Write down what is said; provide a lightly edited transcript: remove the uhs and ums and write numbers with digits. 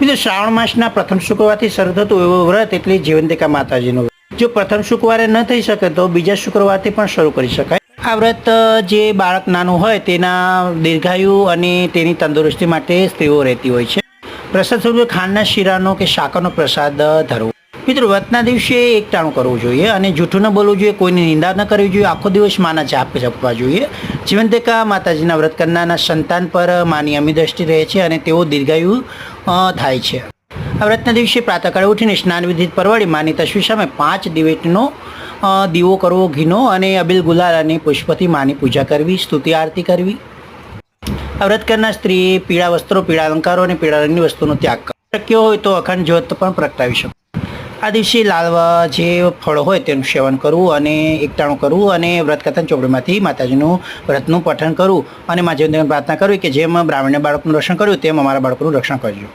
મિત્રો શ્રાવણ માસના પ્રથમ શુક્રવારથી શરૂ થતું એવું વ્રત એટલે જીવંતિકા માતાજીનું વ્રત. જો પ્રથમ શુક્રવારે ન થઈ શકે તો બીજા શુક્રવારથી પણ શરૂ કરી શકાય. આ વ્રત જે બાળક નાનું હોય તેના દીર્ઘાયુ અને તેની તંદુરસ્તી માટે સ્ત્રીઓ રહેતી હોય છે. પ્રસાદ સ્વરૂપે ખાંડના શીરાનો કે શાકરનો પ્રસાદ ધરવો. મિત્રો વ્રતના દિવસે એકટાણું કરવું જોઈએ અને જૂઠું ન બોલવું જોઈએ, કોઈની નિંદા ન કરવી જોઈએ, આખો દિવસ માના જાપ જપવા જોઈએ. જીવંતિકા માતાજીના વ્રત કરનારના સંતાન પર માની અમી દ્રષ્ટિ રહે છે અને તેઓ દીર્ઘાયુ થાય છે. આ વ્રતના દિવસે પ્રાતઃકાળે ઉઠીને સ્નાન વિધિ પરવાડી માની તસવીર સામે 5 દિવેટનો દીવો કરવો ઘીનો અને અબીલ ગુલાલ અને પુષ્પથી માની પૂજા કરવી, સ્તુતિ આરતી કરવી. આ વ્રત કરનાર સ્ત્રીએ પીળા વસ્ત્રો, પીળા અલંકારો અને પીળા રંગની વસ્તુનો ત્યાગ કરવો. શક્ય હોય તો અખંડ જ્યોત પણ પ્રગટાવી શકો. આ દિવસે લાલવા જે ફળો હોય તેનું સેવન કરવું અને એકટાણું કરવું અને વ્રત કથન ચોપડીમાંથી માતાજીનું વ્રતનું પઠન કરવું અને મા જીવંતિકાને પ્રાર્થના કરવી કે જેમ બ્રાહ્મણના બાળકનું રક્ષણ કર્યું તેમ અમારા બાળકોનું રક્ષણ કરજો.